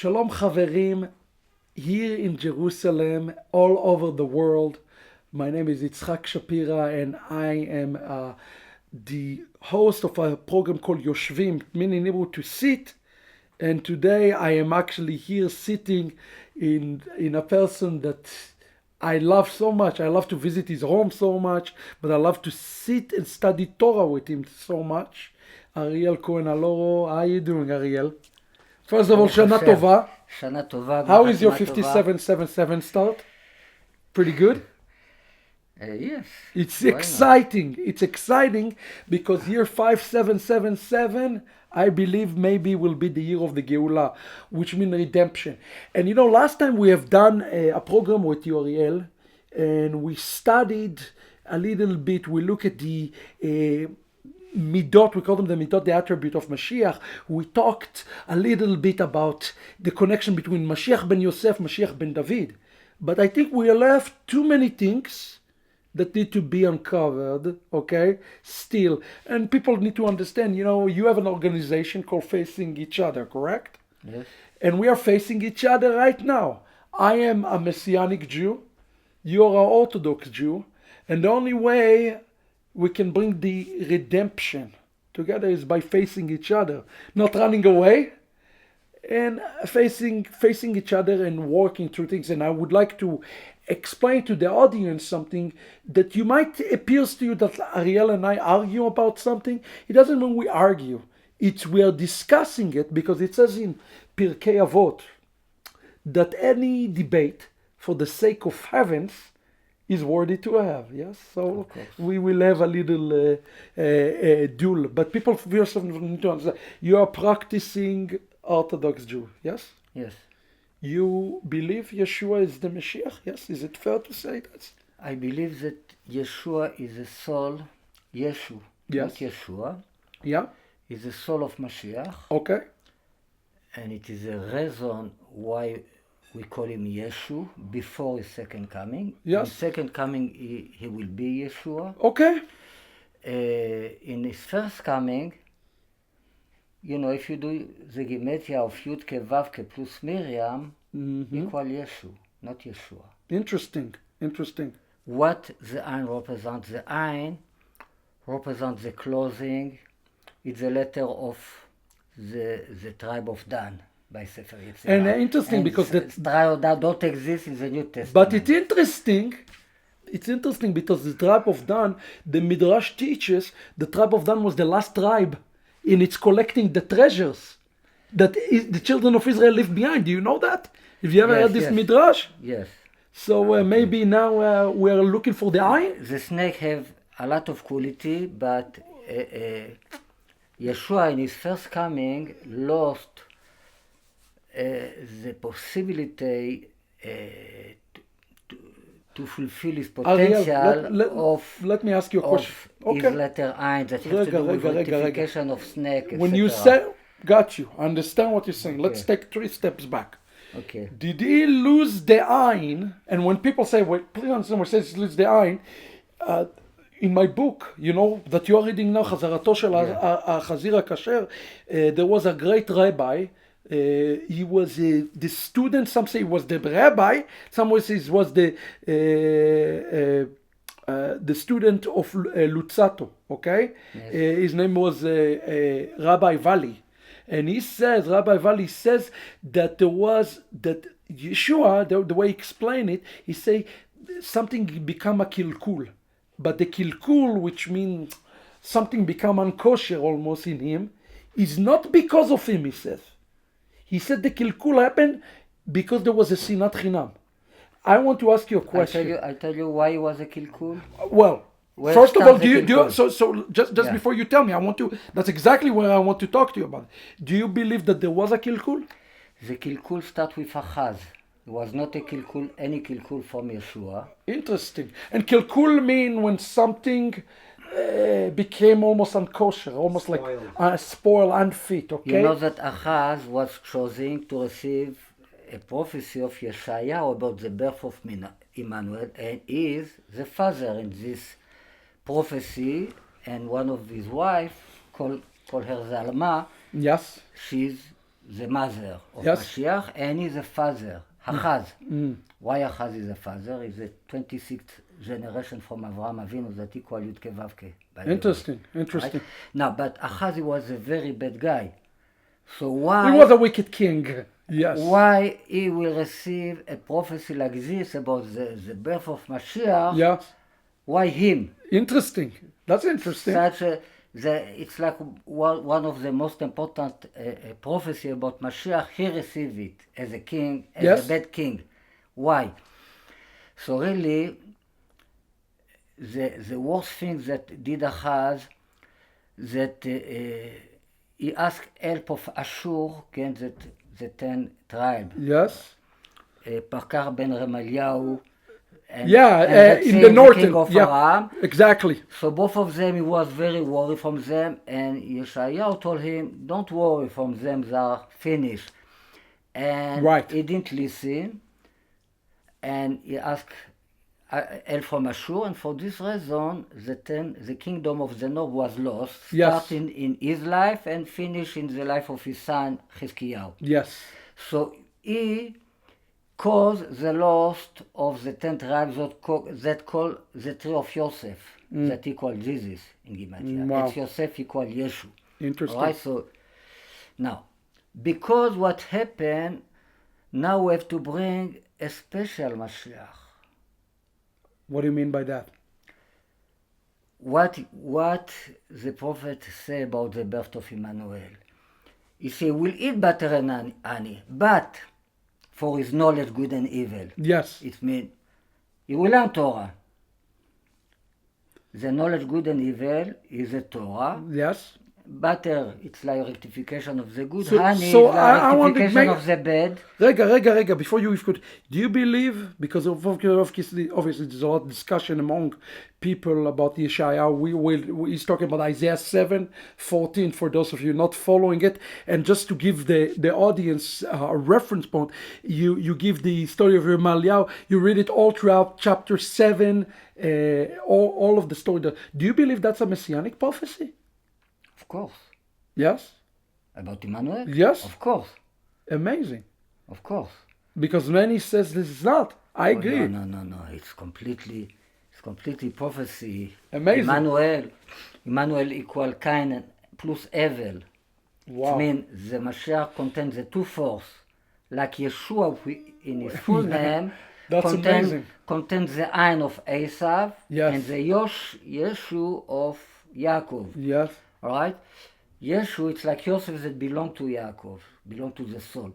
Shalom Chaverim, here in Jerusalem, all over the world. My name is Yitzchak Shapira and I am the host of a program called Yoshvim, meaning able to sit. And today I am actually here sitting in a person that I love so much. I love to visit his home so much, but I love to sit and study Torah with him so much. Ariel Cohen Aloro, how are you doing, Ariel? First of all, Shana Tova. Shana Tova. How is your 5777 start? Pretty good? Yes. It's exciting. It's exciting because year 5777, I believe maybe will be the year of the Geula, which means redemption. And you know, last time we have done a program with you, Ariel, and we studied a little bit. We look at the midot, we call them the midot, the attribute of Mashiach. We talked a little bit about the connection between Mashiach ben Yosef, Mashiach ben David. But I think we left too many things that need to be uncovered, okay, still. And people need to understand, you know, you have an organization called Facing Each Other, correct? Yes. And we are facing each other right now. I am a Messianic Jew, you're an Orthodox Jew, and the only way we can bring the redemption together is by facing each other, not running away, and facing each other and working through things. And I would like to explain to the audience something that you might appears to you that Ariel and I argue about something. It doesn't mean we argue. We are discussing it because it says in Pirkei Avot that any debate for the sake of heavens is worthy to have, yes? So we will have a little duel. But people first need to understand, you are practicing Orthodox Jew, yes? Yes. You believe Yeshua is the Mashiach, yes? Is it fair to say that? I believe that Yeshua is the soul, Yeshu, yes. not Yeshua. Yeah. Is the soul of Mashiach. Okay. And it is a reason why we call him Yeshu before his second coming. Yes. In second coming, he will be Yeshua. Okay. In his first coming, you know, if you do the gematria of Yud-Ke Vav-Ke plus Miriam, equal Yeshu, not Yeshua. Interesting. What the Ein represents? The Ein represents the clothing. It's the letter of the tribe of Dan. By Sefer Yetzirah. And interesting because the tribe of Dan don't exist in the New Testament. But it's interesting because the tribe of Dan, the Midrash teaches, the tribe of Dan was the last tribe in its collecting the treasures that the children of Israel left behind. Do you know that? Have you ever heard this Midrash? Yes. So maybe now we are looking for the eye? The snake have a lot of quality, but Yeshua in his first coming lost the possibility to fulfill his potential. Ariel, let me ask you a question. His letter Ein that has to do with rectification of snake, etc. When you say, got you, I understand what you're saying. Okay. Let's take 3 steps back. Okay. Did he lose the Ein? And when people say, well, please understand, when he says he lose the Ein, in my book, you know, that you are reading now, Chazarato Shel HaChazir HaKasher, there was a great rabbi. He was the student, some say he was the rabbi, some say he was the student of Luzzatto, okay? Yes. His name was Rabbi Valley. And Rabbi Valley says that Yeshua, the way he explained it, he say something become a kilkul. But the kilkul, which means something become unkosher almost in him, is not because of him, he says. He said the kilkul happened because there was a sinat chinam. I want to ask you a question. I tell you why it was a kilkul. Well, first of all, just before you tell me, that's exactly what I want to talk to you about. Do you believe that there was a kilkul? The kilkul starts with a chaz. It was not a kilkul, any kilkul from Yeshua. Interesting. And kilkul mean when something became almost unkosher, almost spoiled. Like spoiled, unfit, okay? You know that Achaz was chosen to receive a prophecy of Yeshaya about the birth of Immanuel, and is the father in this prophecy, and one of his wife, called her Zalma, yes, she's the mother of Yes. Mashiach, and he's a father, Achaz. Why Achaz is a father? He's the 26th generation from Avraham Avinu that equal Yud Ke Vav Ke, by the way. Interesting. Interesting. Right? Now, but Achaz was a very bad guy. So why? He was a wicked king. Yes. Why he will receive a prophecy like this about the birth of Mashiach? Yeah. Why him? Interesting. That's interesting. It's like one of the most important prophecy about Mashiach. He received it as a king, as Yes. a bad king. Why? So really, the worst thing that did Achaz, that he asked help of Ashur, the 10 tribe. Yes. Pakar ben Remaliahu, and In the northern. king of Yeah. Aram. Exactly. So both of them, he was very worried from them, and Yeshayahu told him, don't worry from them, they are finished. And Right. he didn't listen, and he asked help from Ashur, and for this reason, the kingdom of the north was lost, Yes. starting in his life and finished in the life of his son, Chizkiyahu. Yes. So he caused the loss of the 10 tribes that call the tree of Yosef, that equal Jesus in Gematria. Wow. It's Yosef equal Yeshu. Interesting. Alright, so now, because what happened, now we have to bring a special Mashiach. What do you mean by that? What the prophet say about the birth of Immanuel? He say, we'll eat butter and honey, but for his knowledge, good and evil. Yes. It means he will learn Torah. The knowledge, good and evil, is a Torah. Yes. Butter, it's like rectification of the good. So- Honey so is I like want to rectification make- of the bad. Rega, before you could, do you believe, because obviously there's a lot of discussion among people about Yeshayahu, he's talking about Isaiah 7:14 for those of you not following it, and just to give the audience a reference point, you give the story of Remaliahu, you read it all throughout chapter 7, all of the story. Do you believe that's a Messianic prophecy? Of course. Yes? About Immanuel? Yes. Of course. Amazing. Of course. Because many says this is not. I agree. No. It's completely prophecy. Amazing. Immanuel equal Cain plus Evel. Wow. It means the Mashiach contains the two forces. Like Yeshua in his full name That's amazing. contains the Ein of Esav Yes. and the Yeshu of Yaakov. Yes. All right? Yeshu, it's like Yosef that belong to Yaakov, belong to the soul.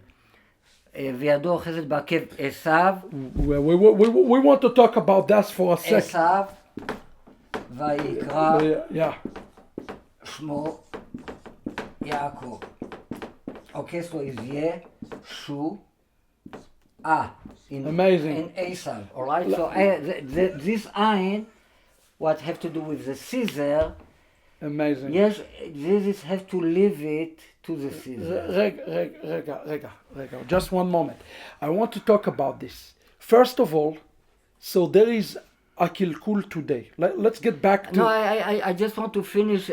וידו חסד בעקב עשיו, We want to talk about that for a second. עשיו, ויקרא Yeah. שמו יעקב. Okay, so it's Yeshua Amazing. in Esav. All right, so this Ein, what have to do with the Caesar? Amazing. Yes, Jesus have to leave it to the Caesar. Rega. Just one moment. I want to talk about this. First of all, so there is a kilkul today. Let's get back to... No, I just want to finish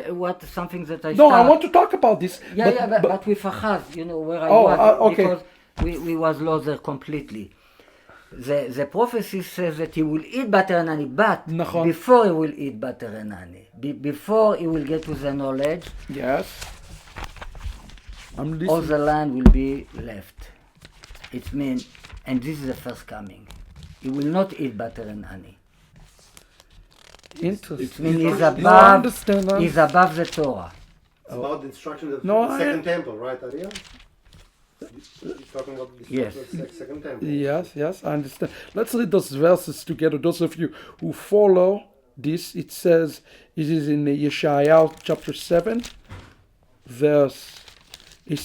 something that I No, start. I want to talk about this. But with Achaz, where I Oh, was, okay. because we was lost there completely. The prophecy says that he will eat butter and honey, but נכון. before he will eat butter and honey, before he will get to the knowledge, Yes. I'm all listening. the land will be left. It means, and this is the first coming. He will not eat butter and honey. Interesting. It means No, I understand. he's above the Torah. It's about the destruction of No, the I- second temple, right, Ariel? You're talking about the Yes. destruction of the second temple. Yes, I understand. Let's read those verses together. Those of you who follow this, it says, it is in Yeshayahu chapter 7, verse, it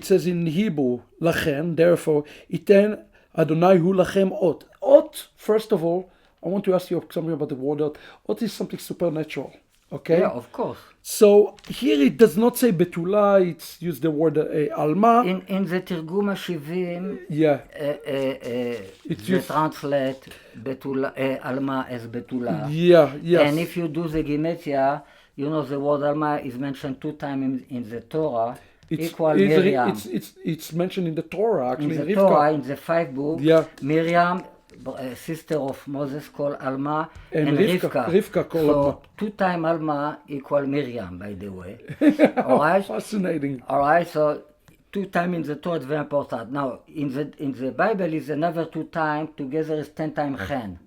says in Hebrew, Lachem, therefore, iten Adonai hu lachem ot. Ot, first of all, I want to ask you something about the word ot. Ot is something supernatural, okay? Yeah, of course. So here it does not say betula, it's used the word alma. In the Tirgum HaShivim, Yeah. they used- translate betula, Alma as betula. Yeah, yes. And if you do the Gematria, the word Alma is mentioned 2 times in the Torah, equal Miriam. It's mentioned in the Torah, actually. In the Rivka. Torah, in the 5 books, Yeah. Miriam, sister of Moses, called Alma, And Rivka called so Alma. 2 times Alma equal Miriam, by the way. All right? Fascinating. All right, so 2 times in the Torah is very important. Now, in the Bible is another 2 times, together is 10 times Chen.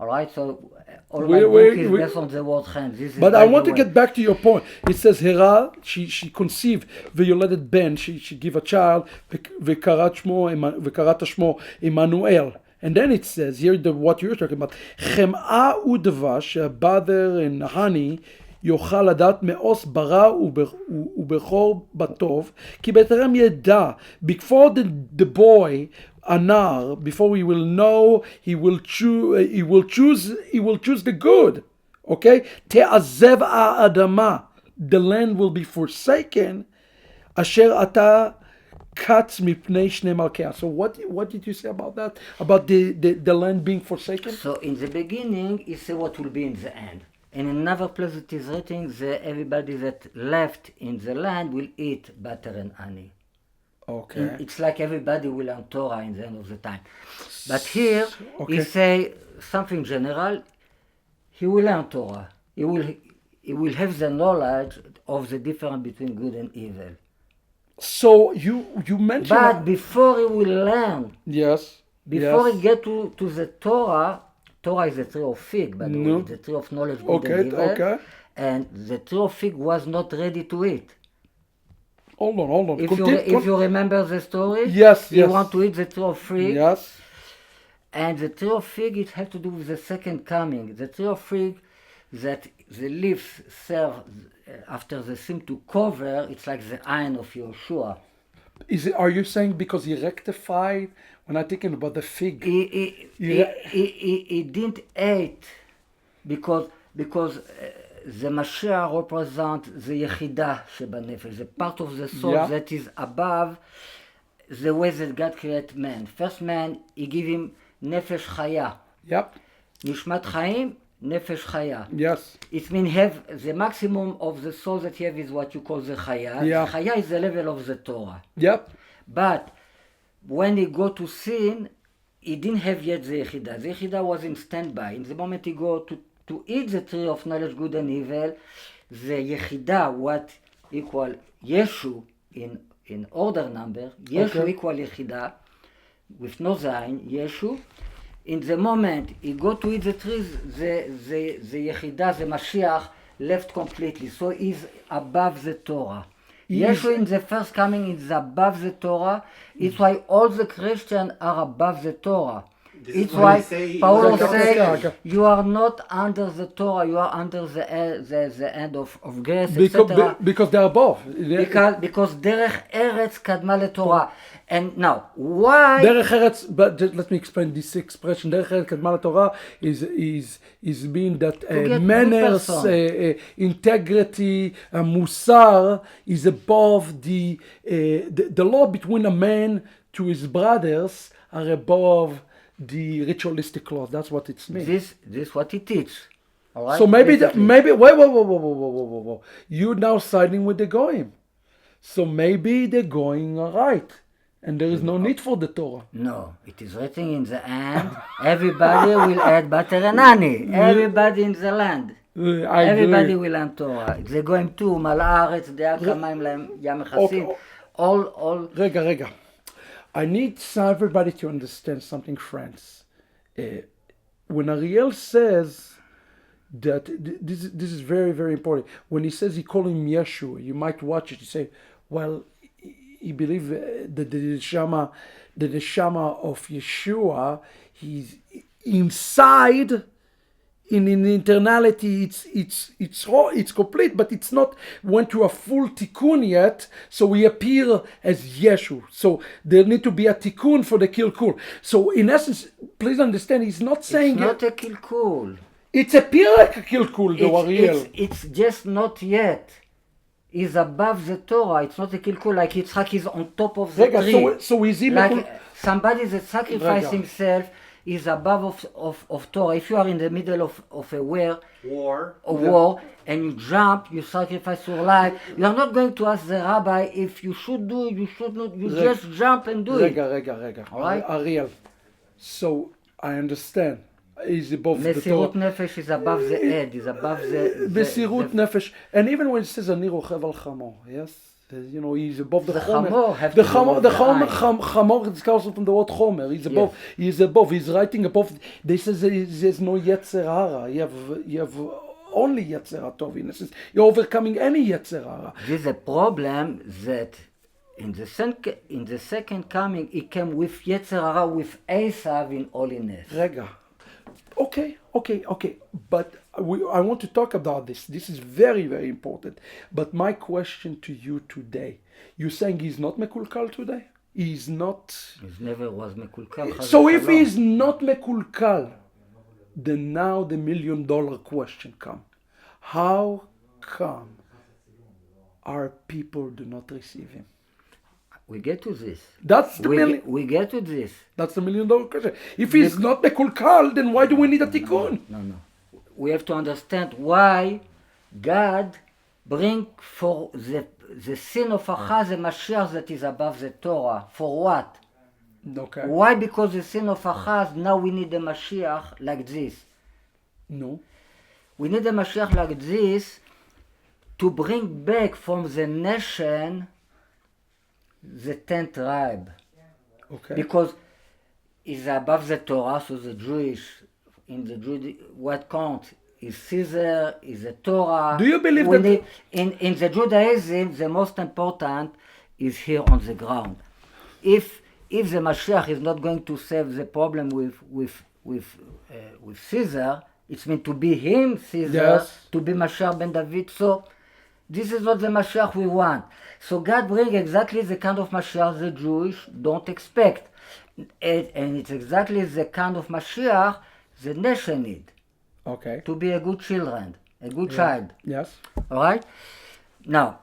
All right, so all my book is based on the word Chen. This is, But by I the want to way. get back to your point. It says, Hera, she conceived, ויולדת בן, she give a child, וקראת שמו Immanuel. And then it says, here what you're talking about, חמאה ודבש, butter and honey, יוכל לדעת מאוס ברע ובכור בטוב, כי בטרם ידע, before the boy, Anar, before he will know, he will choose the good. Okay? תעזב האדמה, the land will be forsaken, אשר אתה קץ מפני שני מלכיה. So what did you say about that? About the land being forsaken? So in the beginning, he said what will be in the end. And in another place it is written that everybody that left in the land will eat butter and honey. Okay. It's like everybody will learn Torah in the end of the time. But here, he say something general. He will learn Torah. He will have the knowledge of the difference between good and evil. So you mentioned... But before he will learn, Yes. before he get to the Torah, Torah is the tree of fig, by the way, the tree of knowledge, good and evil. Okay. And the tree of fig was not ready to eat. Hold on. If you remember the story, yes. You want to eat the tree of fig. Yes. And the tree of fig, it has to do with the second coming. The tree of fig, that the leaves serve after they seem to cover, it's like the iron of Yeshua. Are you saying because he rectified? When I'm thinking about the fig, He didn't eat because the Mashiach represents the Yechida shebanefesh, the part of the soul that is above the way that God created man. First man, he gave him nefesh chaya. Yep. Nishmat chaim, nefesh chaya. Yes. It means have the maximum of the soul that you have is what you call the chaya. Yeah. The chaya is the level of the Torah. Yep. But when he go to sin, he didn't have yet the Yechida. The Yechida was in standby. In the moment he go to eat the tree of knowledge, good and evil, the Yechida, what equal Yeshu in order number, Yeshu equal Yechida, with no Zayin, Yeshu. In the moment he go to eat the trees, the Yechida, the Mashiach, left completely. So he's above the Torah. Yeshua in the first coming is above the Torah. It's why all the Christians are above the Torah. It's why Paul says you are not under the Torah, you are under the end of grace, etc. Because they're above. Because derech eretz kadma leTorah. And now, why? Derech eretz, but let me explain this expression. Derech eretz kadma leTorah is being that manners, integrity, musar is above the law between a man to his brothers are above the ritualistic laws. That's what it means. This what it teaches. All right? So maybe whoa. You're now siding with the goyim. So maybe the goyim are right, and there is no need for the Torah. No, it is written in the end. Everybody will add butter and honey. Everybody in the land. Everybody will learn Torah. The goyim too. מלא הארץ דעה כמים להם ים מכסים. All. רגע. I need everybody to understand something, friends. When Ariel says that, this is very, very important. When he says he called him Yeshua, you might watch it. You say, well, he believed that the neshama of Yeshua, he's inside. In internality, it's complete, but it's not went to a full tikkun yet. So we appear as Yeshua. So there need to be a tikkun for the kilkul. So in essence, please understand, he's not saying it's not a kilkul. It's appear like a kilkul, though, Ariel. It's just not yet. He's above the Torah. It's not a kilkul like Yitzchak is on top of the tree. So is he like somebody that sacrificed himself. is above of Torah. If you are in the middle of a war, War. and you jump, you sacrifice your life, you are not going to ask the rabbi if you should do it, you should not, you just jump and do it. Rega. All right? Ariel. So I understand. Is above the Mesirut Torah. nefesh is above the head, is above the Mesirut nefesh. And even when it says Ani rochev al chamo, yes? You know, he's above the The chomer. chamor have The to chamor, go the with the chomer, eye. chamor is also from the word chomer. He's above. He's above. He's writing above. This is there's no yetzer hara. You have only yetzer tov. In a sense, you're overcoming any yetzer hara. This is a problem that in the second coming he came with Yetzer Hara, with Esav in holiness. Rega. Okay. But I want to talk about this. This is very, very important. But my question to you today, you're saying he's not mekulkal today? He's not. He never was mekulkal. So if he's not mekulkal, then now the $1 million question comes. How come our people do not receive him? We get to this. That's the million. We get to this. That's the $1 million question. If he's not mekulkal, then why do we need a tikkun? No. We have to understand why God bring for the sin of Achaz a Mashiach that is above the Torah. For what? Okay. Why? Because the sin of Achaz, now we need a Mashiach like this. No. We need a Mashiach like this to bring back from the nation the 10th tribe. Okay. Because it's above the Torah, so the Jewish, in the what counts is Caesar, is the Torah. Do you believe We that- need- in the Judaism, the most important is here on the ground. If the Mashiach is not going to solve the problem with Caesar, it's meant to be him, Caesar, Yes. to be Mashiach ben David. So this is not the Mashiach we want. So God brings exactly the kind of Mashiach the Jewish don't expect. And it's exactly the kind of Mashiach the nation need Okay. to be a good children, a good child. Yes. All right? Now,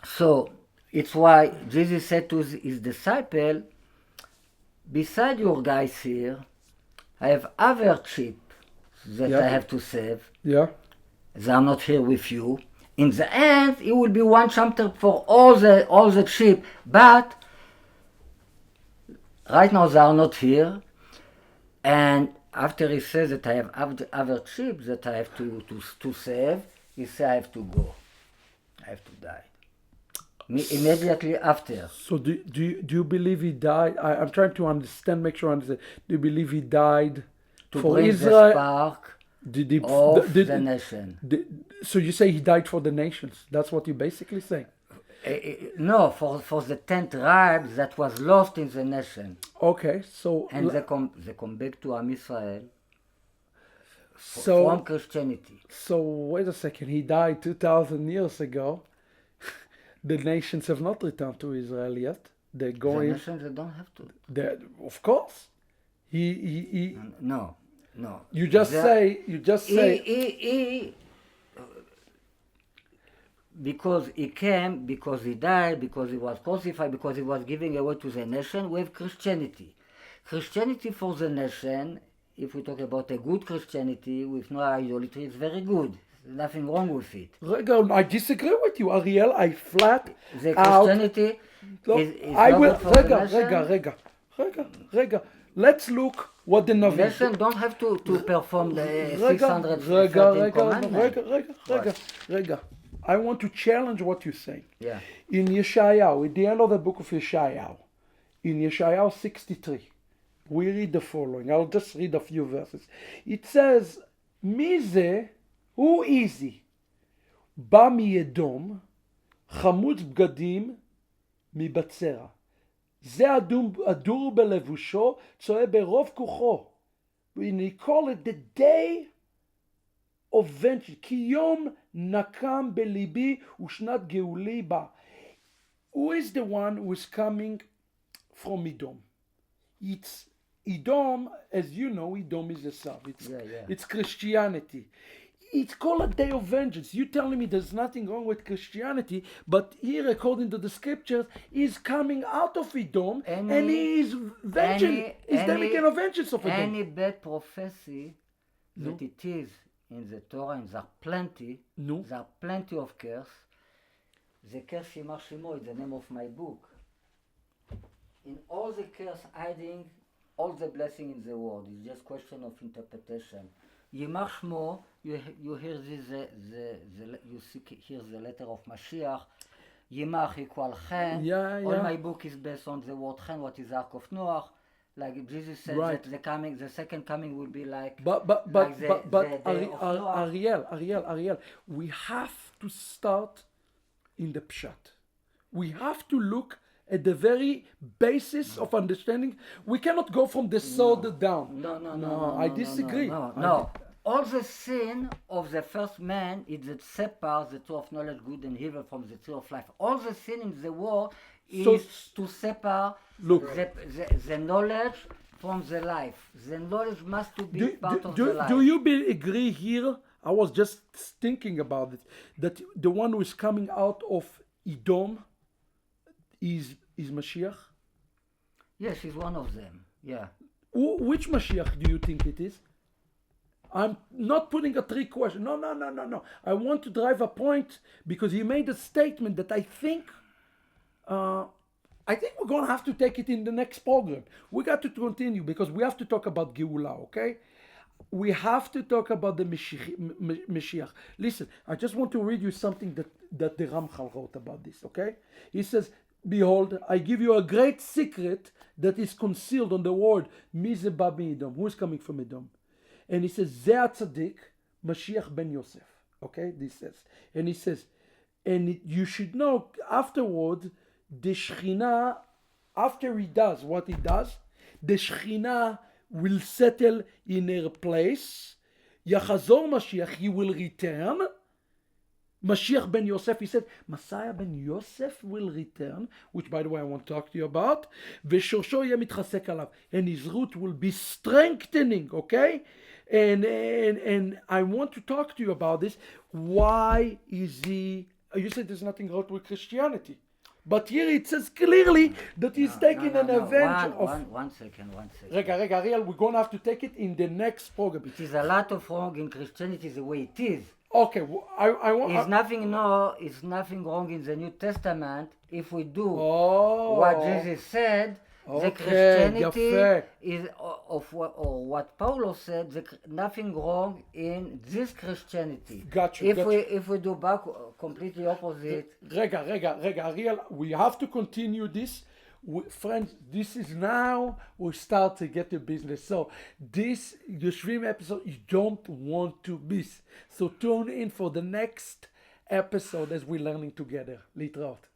so it's why Jesus said to his disciple, beside your guys here, I have other sheep that Yeah. I have to save. Yeah. They are not here with you. In the end, it will be one chapter for all the sheep. But right now they are not here. And after he says that I have other sheep that I have to save, he says I have to go. I have to die. Immediately after. So do you believe he died? I'm trying to understand, make sure I understand. Do you believe he died To for bring the Israel? spark Did he, of did- the nation. so you say he died for the nations? That's what you basically say. No, for the 10th tribe that was lost in the nation. Okay, so And they come back to Am Israel so from Christianity. so wait a second. He died 2,000 years ago. The nations have not returned to Israel yet. They're The going. nations, they don't have to. Of course. He No. You just say. Because he came, because he died, because he was crucified, because he was giving away to the nation, we have Christianity. Christianity for the nation, if we talk about a good Christianity with no idolatry, is very good. There's nothing wrong with it. Rega, I disagree with you, Ariel. I flat The out. Christianity Look, is I not will. good for the nation. Rega. Let's look what the Navi. Nation don't have to perform the 613 commandments. Rega. I want to challenge what you say. Yeah. In Yeshayahu, at the end of the book of Yeshayahu, in Yeshayahu 63, we read the following. I'll just read a few verses. It says, Mize, who is he? Ba miedom, chamutz bgadim mibatzera. זה הדור בלבושו, צועה ברוב כוחו. And he call it the day of vengeance. כי יום נקם בליבי ושנת גאולי בא. Who is the one who is coming from Edom? It's Edom, as you know, Edom is the south. It's Christianity. it's called a day of vengeance. You telling me there's nothing wrong with Christianity, but here, according to the scriptures, he's coming out of Edom and he is vengeance. He's taking a vengeance of Edom. Any bad prophecy that it is in the Torah, and there are plenty, there are plenty of curse. The curse Yimar Shemo is the name of my book. In all the curse hiding, all the blessing in the world. It's just question of interpretation. Yimar Shemo, you hear this, hear the letter of MaShiach. Yimar equal Chen. All my book is based on the word Chen, what is Ark of Noah. Like Jesus said that the second coming will be like. But Ariel, we have to start in the pshat. We have to look at the very basis of understanding. We cannot go from the sword down. No, I disagree. No. All the sin of the first man is that separates the tree of knowledge, good and evil, from the tree of life. All the sin in the world is to separate the knowledge from the life. The knowledge must be part of the life. Do you agree here? I was just thinking about it, that the one who is coming out of Edom is Mashiach? Yes, he's one of them. Yeah. Which Mashiach do you think it is? I'm not putting a trick question. No. I want to drive a point because he made a statement that I think we're going to have to take it in the next program. We got to continue because we have to talk about Geula, okay? We have to talk about the Mashiach. Listen, I just want to read you something that the Ramchal wrote about this, okay? He says, behold, I give you a great secret that is concealed on the word, Mize ba Edom. Who is coming from Edom? And he says, Ze Tzaddik, Mashiach ben Yosef. Okay, this says. And he says, and you should know afterward, the Shekhinah, after he does what he does, the Shekhinah will settle in her place. Yachazor Mashiach, he will return. Mashiach ben Yosef, he said, Messiah ben Yosef will return, which by the way I want to talk to you about. V'shorsho yeh mitchasek alav, and his root will be strengthening, okay? And I want to talk to you about this. Why is he, you said there's nothing wrong with Christianity. But here it says clearly that he's taking an advantage of... One second. Rega, Ariel, we're going to have to take it in the next program. It is a lot of wrong in Christianity the way it is. Okay, I want... It's nothing wrong in the New Testament if we do what Jesus said. The Christianity is or what Paulo said. Nothing wrong in this Christianity. Got you. If we do back completely opposite. Rega, Ariel, we have to continue this. Friends, this is now we start to get the business. So this Yoshvim episode you don't want to miss. So tune in for the next episode as we're learning together. Litraut.